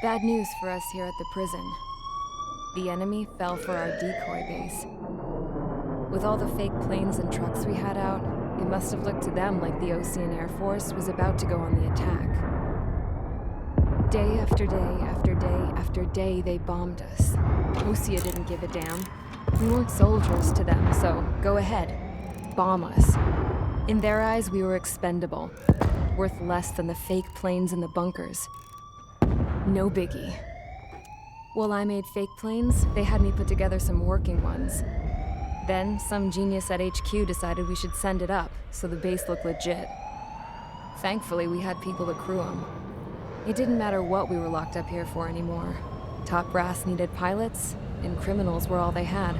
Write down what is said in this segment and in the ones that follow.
Bad news for us here at the prison. The enemy fell for our decoy base. With all the fake planes and trucks we had out, it must have looked to them like the Ocean Air Force was about to go on the attack. Day after day after day after day, they bombed us. Osea didn't give a damn. We weren't soldiers to them, so go ahead. Bomb us. In their eyes, we were expendable. Worth less than the fake planes in the bunkers. No biggie. While I made fake planes, they had me put together some working ones. Then, some genius at HQ decided we should send it up, so the base looked legit. Thankfully, we had people to crew them. It didn't matter what we were locked up here for anymore. Top brass needed pilots, and criminals were all they had.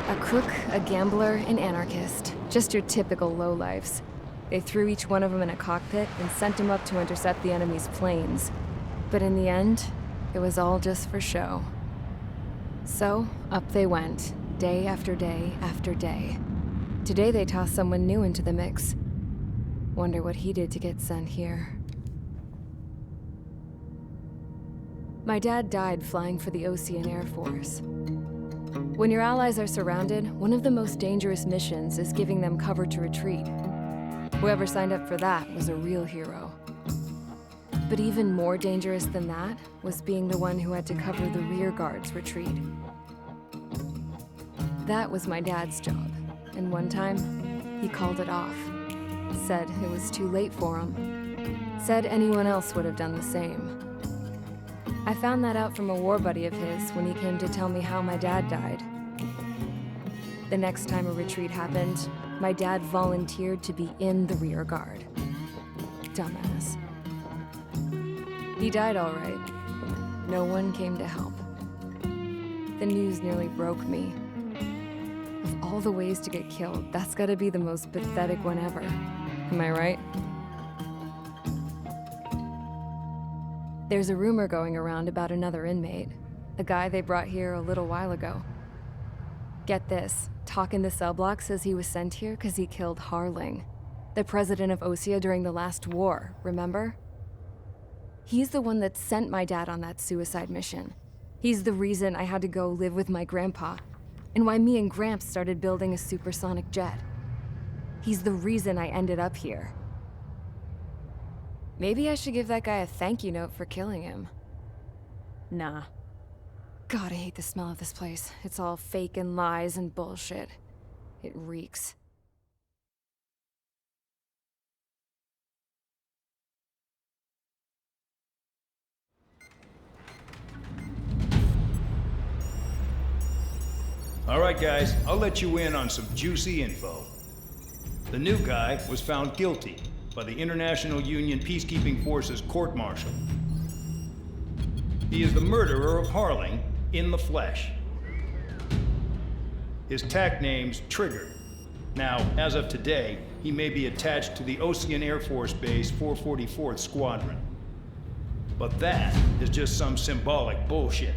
A crook, a gambler, an anarchist. Just your typical lowlifes. They threw each one of them in a cockpit and sent them up to intercept the enemy's planes. But in the end, it was all just for show. So, up they went, day after day after day. Today they tossed someone new into the mix. Wonder what he did to get sent here. My dad died flying for the Ocean Air Force. When your allies are surrounded, one of the most dangerous missions is giving them cover to retreat. Whoever signed up for that was a real hero. But even more dangerous than that was being the one who had to cover the rear guard's retreat. That was my dad's job, and one time, he called it off. Said it was too late for him. Said anyone else would have done the same. I found that out from a war buddy of his when he came to tell me how my dad died. The next time a retreat happened, my dad volunteered to be in the rear guard. Dumbass. He died all right. No one came to help. The news nearly broke me. Of all the ways to get killed, that's gotta be the most pathetic one ever. Am I right? There's a rumor going around about another inmate. A guy they brought here a little while ago. Get this, talk in the cell block says he was sent here because he killed Harling, the president of Osea during the last war, remember? He's the one that sent my dad on that suicide mission. He's the reason I had to go live with my grandpa, and why me and Gramps started building a supersonic jet. He's the reason I ended up here. Maybe I should give that guy a thank you note for killing him. Nah. God, I hate the smell of this place. It's all fake and lies and bullshit. It reeks. All right, guys, I'll let you in on some juicy info. The new guy was found guilty by the International Union Peacekeeping Forces court-martial. He is the murderer of Harling in the flesh. His tack name's Trigger. Now, as of today, he may be attached to the Ocean Air Force Base 444th Squadron. But that is just some symbolic bullshit.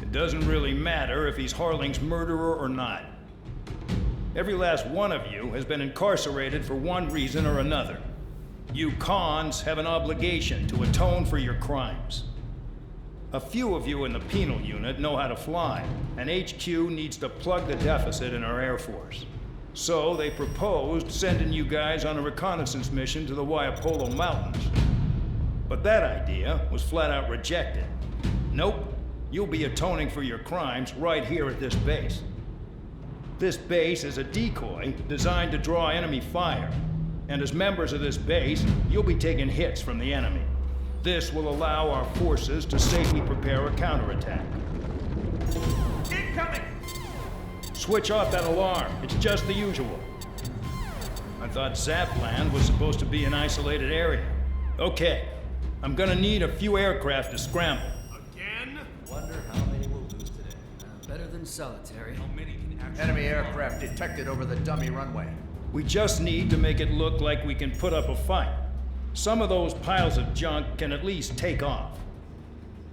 It doesn't really matter if he's Harling's murderer or not. Every last one of you has been incarcerated for one reason or another. You cons have an obligation to atone for your crimes. A few of you in the penal unit know how to fly, and HQ needs to plug the deficit in our Air Force. So they proposed sending you guys on a reconnaissance mission to the Waiapolo Mountains. But that idea was flat out rejected. Nope, you'll be atoning for your crimes right here at this base. This base is a decoy designed to draw enemy fire, and as members of this base, you'll be taking hits from the enemy. This will allow our forces to safely prepare a counterattack. Incoming! Switch off that alarm. It's just the usual. I thought Zapland was supposed to be an isolated area. Okay, I'm gonna need a few aircraft to scramble. Again? Wonder how many we'll lose today. Better than solitary. How many can actually... Enemy aircraft detected over the dummy runway. We just need to make it look like we can put up a fight. Some of those piles of junk can at least take off.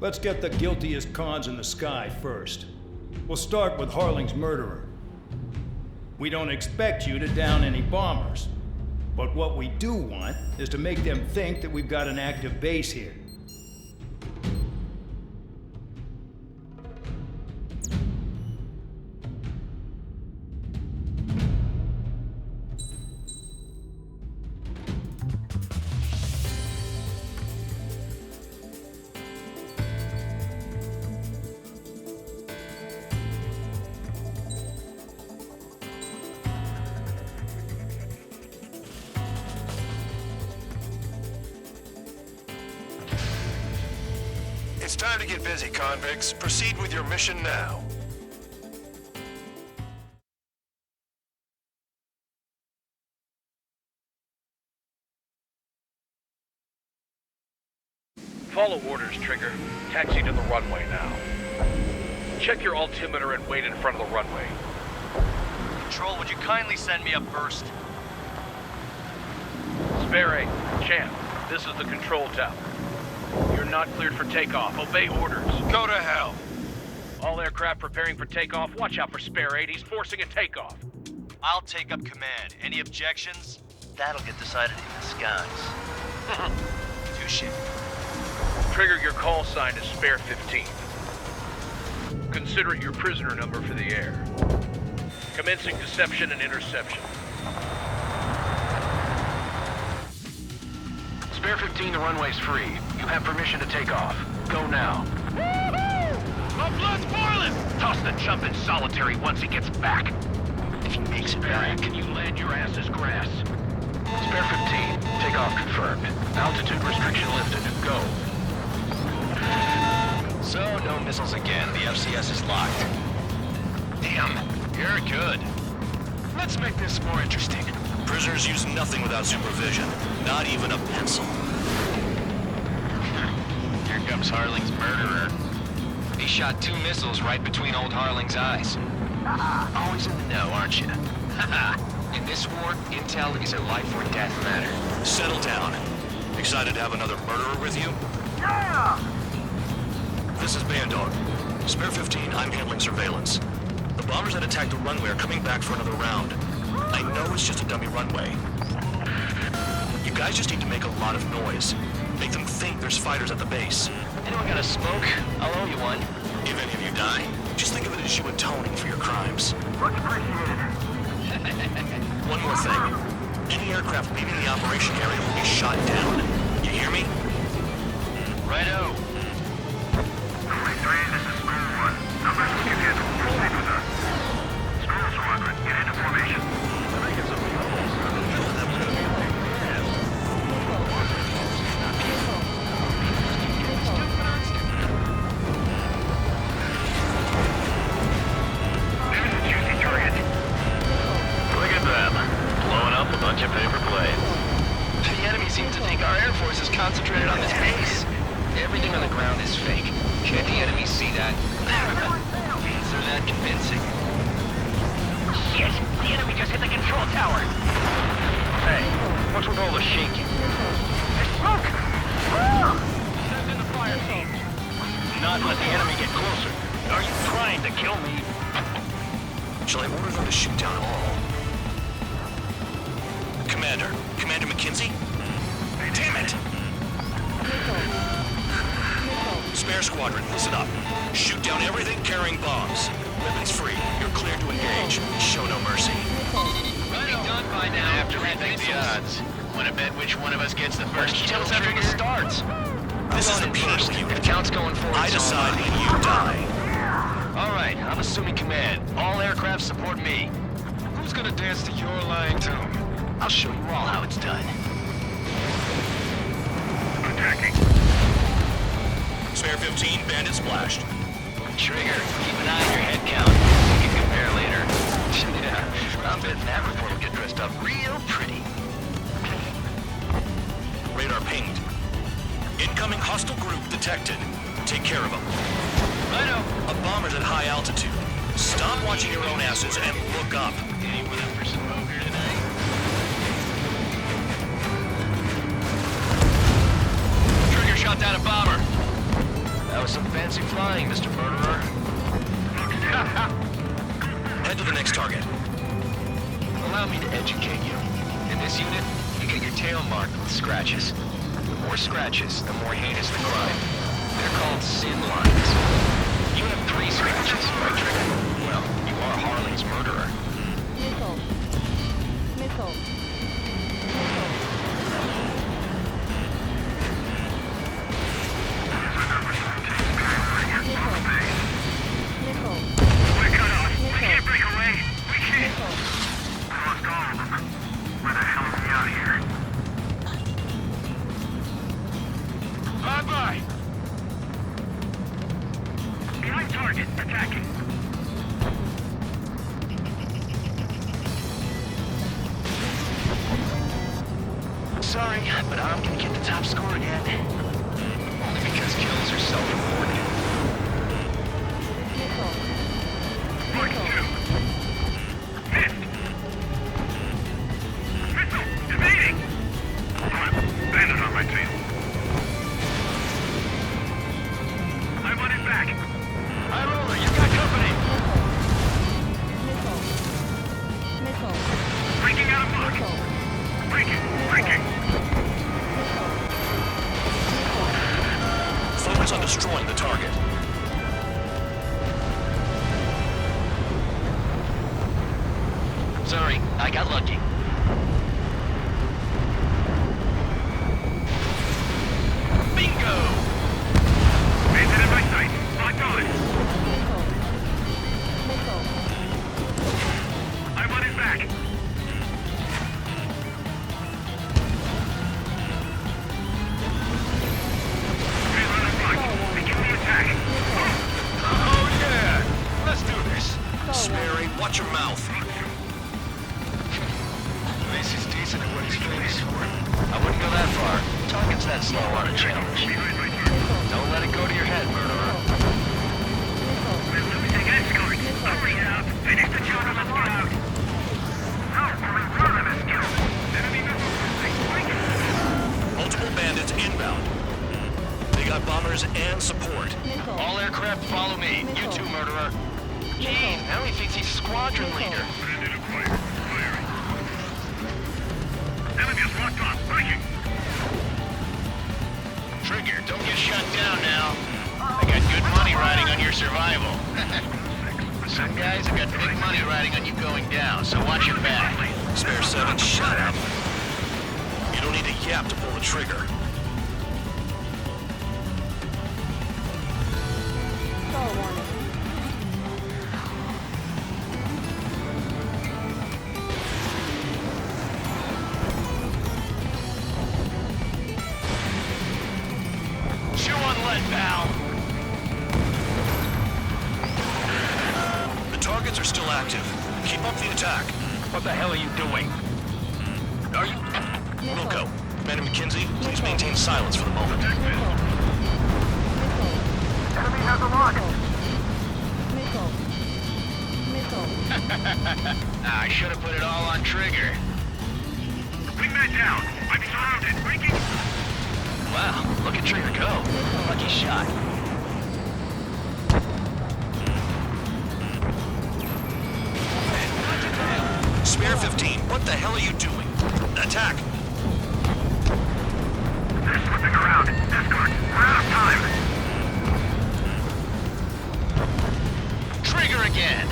Let's get the guiltiest cons in the sky first. We'll start with Harling's murderer. We don't expect you to down any bombers, but what we do want is to make them think that we've got an active base here. Time to get busy, convicts. Proceed with your mission now. Follow orders, Trigger. Taxi to the runway now. Check your altimeter and wait in front of the runway. Control, would you kindly send me up first? Spare 8, Champ, this is the control tower. You're not cleared for takeoff. Obey orders. Go to hell. All aircraft preparing for takeoff. Watch out for Spare 8. He's forcing a takeoff. I'll take up command. Any objections? That'll get decided in the skies. Touche. Trigger, your call sign is Spare 15. Consider it your prisoner number for the air. Commencing deception and interception. Spare 15, the runway's free. You have permission to take off. Go now. My blood's boiling! Toss the chump in solitary once he gets back. If he makes it back, can you land your ass as grass? Spare 15, takeoff confirmed. Altitude restriction lifted. Go. So, no missiles again. The FCS is locked. Damn, you're good. Let's make this more interesting. Prisoners use nothing without supervision. Not even a pencil. Here comes Harling's murderer. He shot 2 missiles right between old Harling's eyes. Always in the know, aren't you? In this war, intel is a life or death matter. Settle down. Excited to have another murderer with you? Yeah! This is Bandog. Spare 15, I'm handling surveillance. The bombers that attacked the runway are coming back for another round. I know it's just a dummy runway. You guys just need to make a lot of noise. Make them think there's fighters at the base. Anyone got a smoke? I'll owe you one. If any of you die, just think of it as you atoning for your crimes. Much appreciated. One more thing. Any aircraft leaving the operation area will be shot down. You hear me? Righto. 23, this is School 1. Numbers will give you to proceed with us. School Squadron, get into formation. There's a juicy target. Look at them. Blowing up a bunch of paper planes. The enemy seems to think our Air Force is concentrated on this base. Everything on the ground is fake. Can't the enemy see that? They're that convincing. Shit! The enemy just hit the control tower! Hey, what's with all the shaking? There's smoke! Send in the fire team. Not let the enemy get closer. Are you trying to kill me? Shall I order them to shoot down all? Commander McKenzie? Damn it! Spare squadron, listen up. Shoot down everything carrying bombs. Weapons free. You're cleared to engage. Show no mercy. Be done by now. After rethink the odds. Want to bet which one of us gets the first kill after it starts? This is the penal unit. If count's going forward, I decide when you die. All right, I'm assuming command. All aircraft support me. Who's gonna dance to your lying tune? I'll show you all how it's done. Attacking. Spare 15, bandit splashed. Trigger, keep an eye on your head count. We can compare later. Yeah, I'm betting that report will get dressed up real pretty. Radar pinged. Incoming hostile group detected. Take care of them. Righto. A bomber's at high altitude. Stop watching your own asses and look up. Anyone up for some poker tonight? Trigger shot down a bomber. That was some fancy flying, Mr. Murderer. Head to the next target. Allow me to educate you. In this unit, you get your tail marked with scratches. The more scratches, the more heinous the crime. They're called sin lines. You have 3 scratches, right, Trigger? Well, you are Harling's murderer. Missile. Missile. We're cut off. We can't break away. We can't. I lost all of them. Where the hell are we out here? Bye-bye. target. Attacking. Sorry, but I'm gonna get the top score again. Only because kills are self-reported. Mark 2. Missed. Missile. Evading. Bandit on my tail. I want it back. High roller, you got company! Breaking out of block. Breaking. Focus on destroying the target. Sorry, I got lucky. Bingo! Bandit in my sight. Locked on. I want it back. Trailer on block. Begin the attack. Oh yeah! Let's do this. Sperry, watch your mouth. At least he's decent at what he's famous for. I wouldn't go that far. Target's that slow on a challenge. Behind my target. Don't let it go to your head, murderer. We're losing escort. Hurry up. Finish the job and let's get out. No, we're in front of us, Gil. Enemy missiles. Multiple bandits inbound. They got bombers and support. All aircraft follow me. You too, murderer. Jeez, now he thinks he's squadron leader. Bandit acquired. Firing. Enemy is locked on. Breaking. Trigger, don't get shut down now. I got good money riding on your survival. Some guys have got big money riding on you going down, so watch your back. Spare 7, shut up. You don't need a yap to pull the trigger. Chew on lead, pal. The targets are still active. Keep up the attack. What the hell are you doing? Are you... Wilco, Commander McKenzie, please maintain silence for the moment. Enemy has a lock. I should have put it all on trigger. Wingman down. I'm surrounded. Breaking. Wow, look at Trigger go. Lucky shot. Spare 15, what the hell are you doing? Attack! They're slipping around. Escort. We're out of time. Trigger again!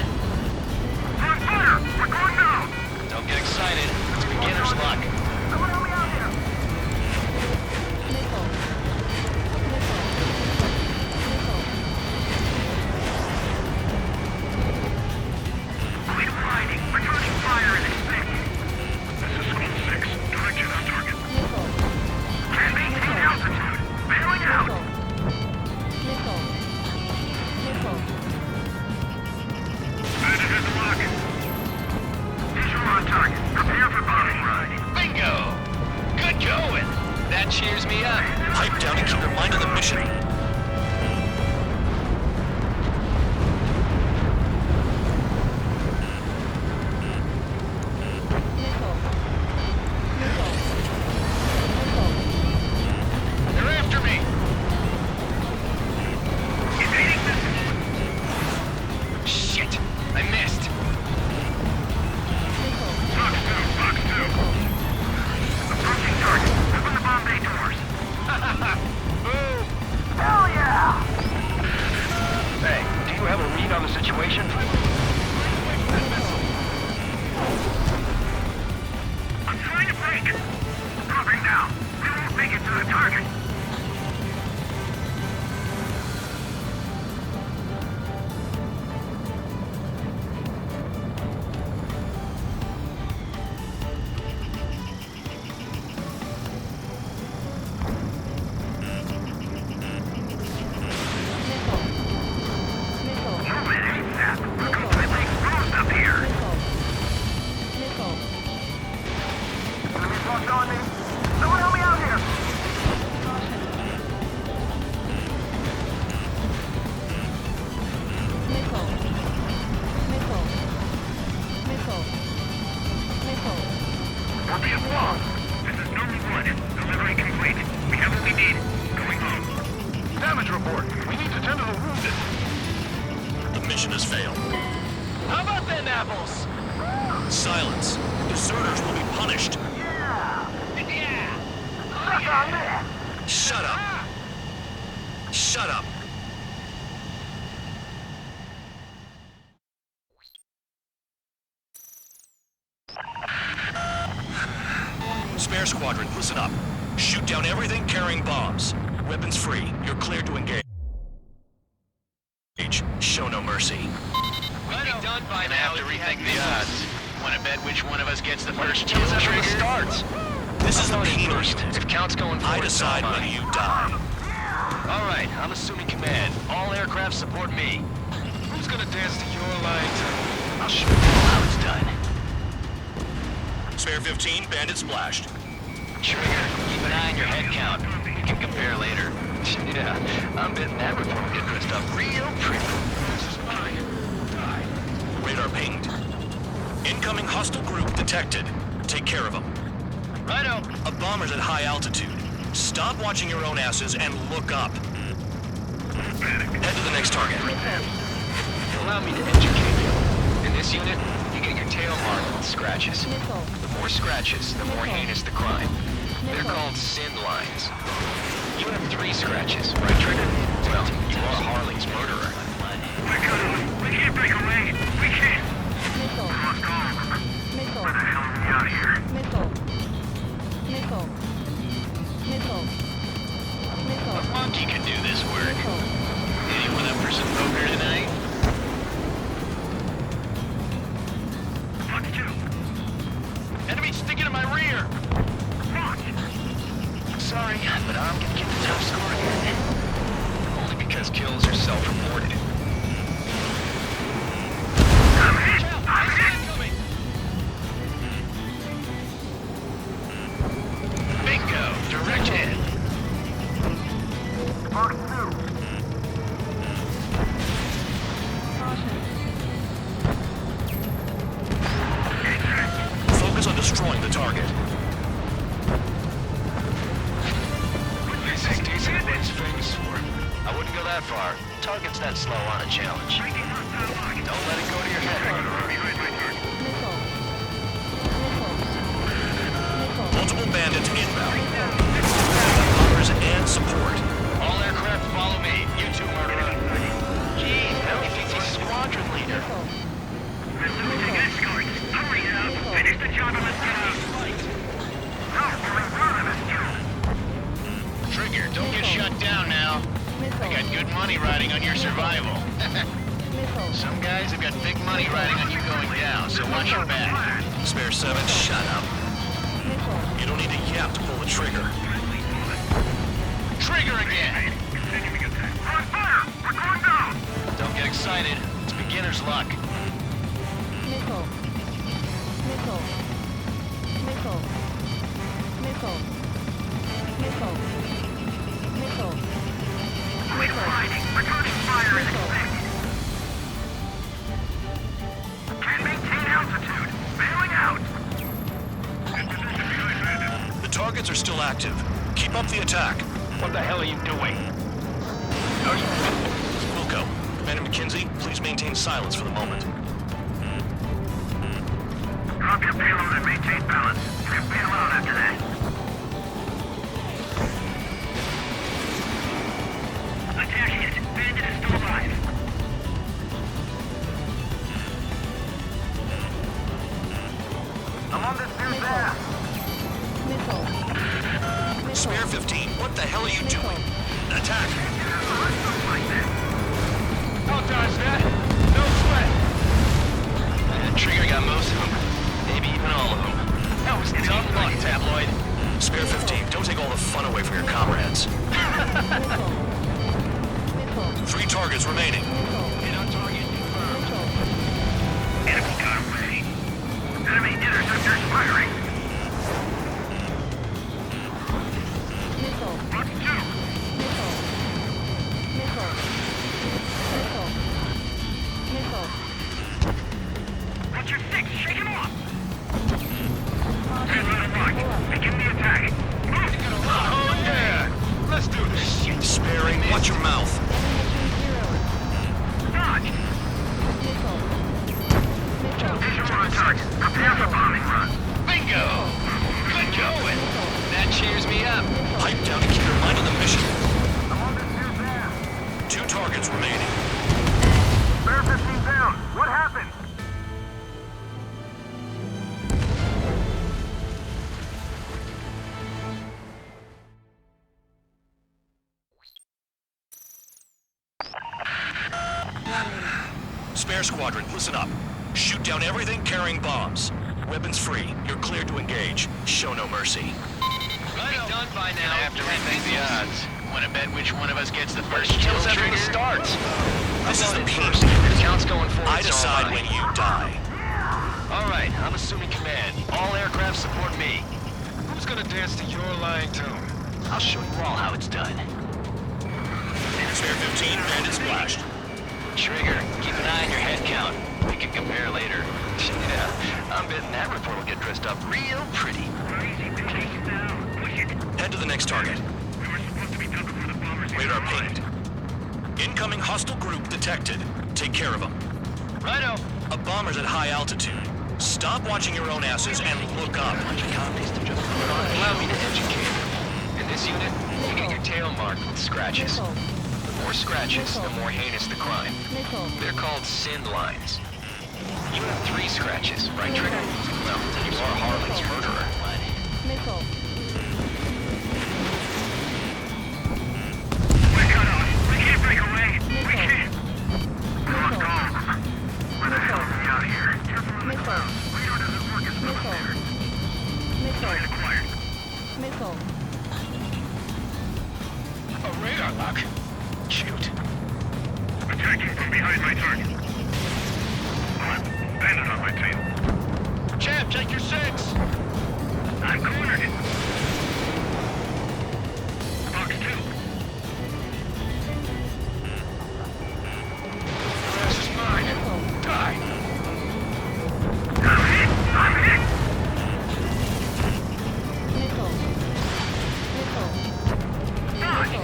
We're on fire. We're going down. Don't get excited. It's beginner's luck. Someone help me out here. Quit fighting. Returning fire is expected. This is School 6. Direction on target. Can't maintain altitude. Bailing out. Bandit has a lock. Visual on target. Prepare for bombing ride. Bingo! Good going! That cheers me up. Pipe down and keep your mind on the mission. They're after me! Evading missile. Shit! I missed! Box 2. Approaching target. Open the bomb bay doors. Boom! Hell yeah! Hey, do you have a read on the situation? I'm trying to break. Covering now. We won't make it to the target. Mission has failed. How about them apples? Silence. Deserters will be punished. Shut up. Shut up. Spare squadron, listen up. Shoot down everything carrying bombs. Weapons free. You're cleared to engage. Show no mercy. We'll be done by now to rethink the odds. Want to bet which one of us gets the first Tell us trigger? after it starts. This is the penal unit. If Count's going I forward, decide so am whether I. you die. All right, I'm assuming command. All aircraft support me. Who's gonna dance to your lines? I'll show you how it's done. Spare 15, bandit splashed. Trigger, keep an eye on your head count. We can compare later. Yeah, I'm betting that report will get dressed up real pretty. This is mine. Radar pinged. Incoming hostile group detected. Take care of them. Righto. A bomber's at high altitude. Stop watching your own asses and look up. Head to the next target. Allow me to educate you. In this unit, you get your tail marked with scratches. The more scratches, the more heinous the crime. They're called sin lines. You have 3 scratches, right, Trigger? Well, you are Harley's murderer. We can't break away. We can't. Let's go. Where the hell are we out here? A monkey can do this work. Anyone up for some poker tonight? Let's do. Enemy sticking in my rear! Launch. Sorry, but I'm gonna get the top score again. Only because kills are self-reported. I'm hit. Bingo! Direct hit! Mark 2. Focus on destroying the target. This is decent what it's famous for. I wouldn't go that far. Target's that slow on a challenge. Don't let it go to your head. Multiple bandits inbound. Bombers and support. All aircraft follow me. You two, murderer. Gee, how many thinks he's squadron leader? Escorts. Hurry up. Finish the job and let's get out. No, we're in front of us, Trigger, don't get shut down now. I got good money riding on your survival. Some guys have got big money riding on you going down, so watch your back. Spare 7, shut up. You don't need to yap to pull the trigger. Trigger again! On fire! We're going down! Don't get excited. It's beginner's luck. We're fighting. Returning fire is expected. Can't maintain altitude. Bailing out. The targets are still active. Keep up the attack. What the hell are you doing? Wilco, Commander McKenzie, please maintain silence for the moment. Drop your payload and maintain balance. You can bail out after that. Attacking it. Bandit is still alive. I'm on this dude's ass. Spare 15, what the hell are you doing? Attack! I'll dodge that. No sweat. Trigger got most of them. Maybe even all of them. That was tough luck, Tabloid. Spare 15, don't take all the fun away from your comrades. 3 targets remaining. Hit on target. Enemy got away. Enemy interceptors firing. Mark 2. What's your 6? Shake him off. Stand right and watch. Begin the attack. Oh yeah! Let's do this shit. Sparing, watch your mouth. Dodge. target. Prepare for bombing run. Bingo! Good going! That cheers me up. Pipe down to keep your mind on the mission. I'm on this new van. 2 targets remaining. Spare 15 down. What happened? Spare squadron, listen up. Shoot down everything carrying bombs. Weapons free. You're cleared to engage. Show no mercy. We'll be done by now. Have to rethink the odds. Want to bet which one of us gets the first kill after the starts? This is the first. peak. The count's going forward. I decide when you die. All right, I'm assuming command. All aircraft support me. Who's gonna dance to your line tune? I'll show you all how it's done. Spare 15, bandit splashed. Trigger, keep an eye on your head count. We can compare later. Yeah, I'm betting that report will get dressed up real pretty. Easy, take it down. Push it. Head to the next target. We were supposed to be done before the bombers hit Radar our line. pinged. Incoming hostile group detected. Take care of them. Righto. A bomber's at high altitude. Stop watching your own asses and look up. Allow me to educate you. In this unit, you get your tail marked with scratches. The more scratches, the more heinous the crime. They're called sin lines. You have 3 scratches, right, Trigger? Well, you are Harlan's murderer. We're cut off. We can't break away. We can't. Come on, go. Where the hell are we out here? Careful on the ground. Radar doesn't work as well up there. Target acquired. A radar lock. Shoot. Attacking from behind my target. Come on, bandit on my tail. Champ, check your 6. I'm cornered. Box 2. The rest is mine. Die. I'm hit! I'm hit! Dodge!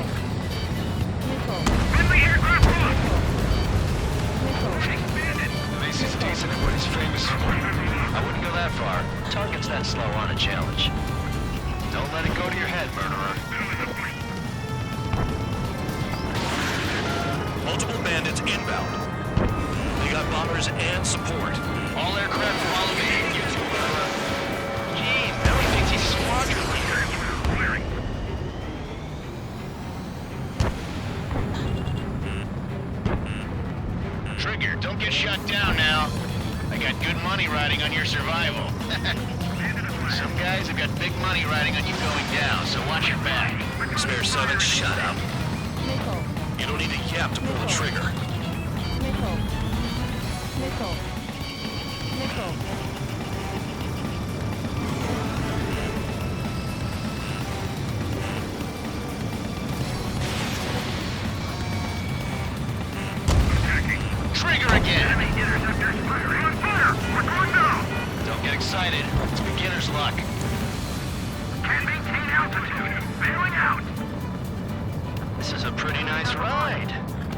Friendly aircraft lost! Chase bandit! This is decent at what he's famous for. I wouldn't go that far. Target's that slow on a challenge. Don't let it go to your head, murderer. Multiple bandits inbound. You got bombers and support. All aircraft follow me. You two, murderer. Jeez, now he thinks he's squadron leader. Clearing. Trigger, don't get shut down now. I got good money riding on your survival. Some guys have got big money riding on you going down, so watch your back. Spare 7, shut up. You don't need a yap to pull the trigger. Trigger again! Enemy interceptors firing on fire! We're going down! Don't get excited. It's beginner's luck. Can't maintain altitude. Bailing out. This is a pretty nice ride.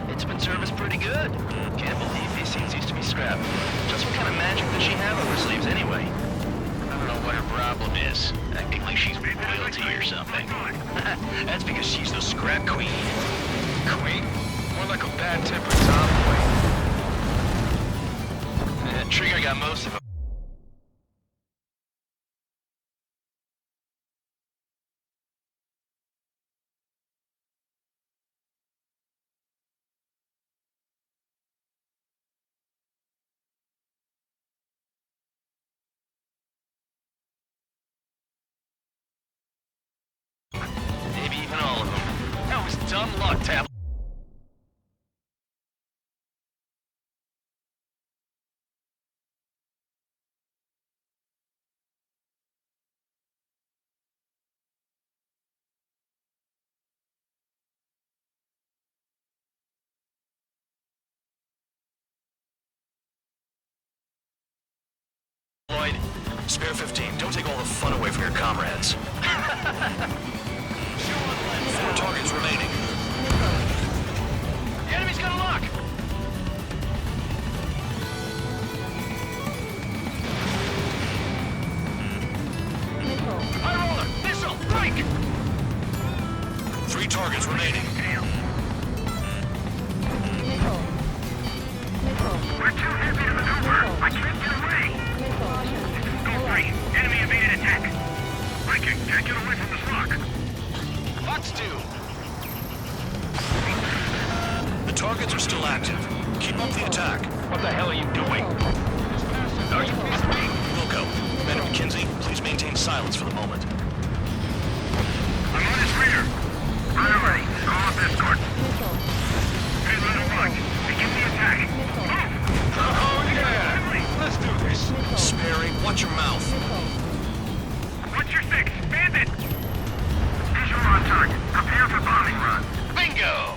It's been serviced pretty good. Can't believe these things used to be scrapped. Just what kind of magic does she have up her sleeves anyway? I don't know what her problem is. Acting like she's royalty or something. That's because she's the scrap queen. Queen? More like a bad-tempered tomboy. Trigger got most of them. Maybe even all of them. That was dumb luck, Tab. Lloyd, Spare 15, don't take all the fun away from your comrades. 4 targets remaining. the enemy's got a lock! Stop the attack. What the hell are you doing? Are you kidding me? Wilco, Man McKinsey, please maintain silence for the moment. I'm on his rear. Right away. Call up escort. Hey, little bug. Begin the attack. Move! Oh, yeah! Let's do this. Sperry, watch your mouth. What's your six? Bandit! Visual on target. Prepare for bombing run. Bingo!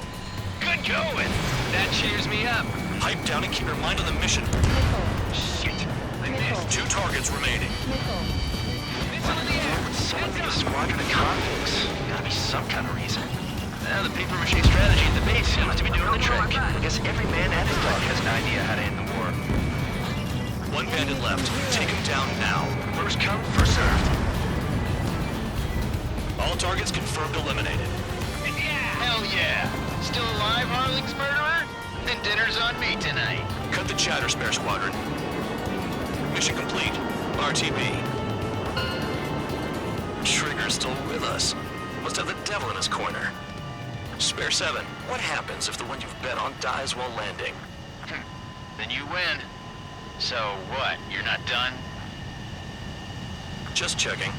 Good going. That cheers me up. Pipe down and keep your mind on the mission. Shit. I missed. 2 targets remaining. Missile in the air. Someone make a squadron of convicts. Gotta be some kind of reason. The paper-mache strategy at the base seems to be doing the trick. I guess every man and his dog has an idea how to end the war. 1 bandit left. Take him down now. First come, first served. All targets confirmed eliminated. Hell yeah. Still alive, Harling's murderer? Then dinner's on me tonight. Cut the chatter, Spare Squadron. Mission complete. RTB. Trigger's still with us. Must have the devil in his corner. Spare 7, what happens if the one you've bet on dies while landing? Then you win. So what, you're not done? Just checking.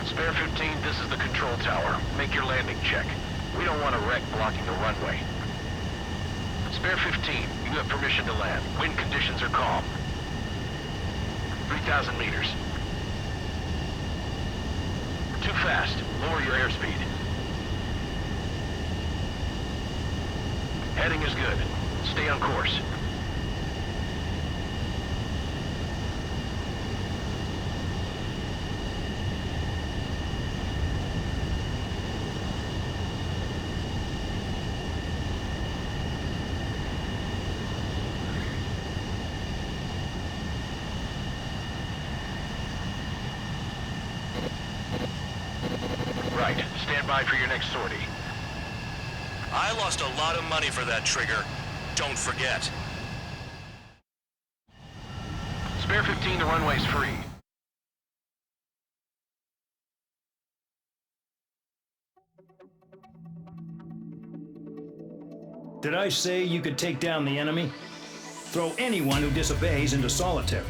Spare 15, this is the control tower. Make your landing check. We don't want a wreck blocking the runway. Spare 15, you have permission to land. Wind conditions are calm. 3,000 meters. Too fast. Lower your airspeed. Heading is good. Stay on course. Right. Stand by for your next sortie. I lost a lot of money for that trigger. Don't forget. Spare 15, the runway's free. Did I say you could take down the enemy? Throw anyone who disobeys into solitary.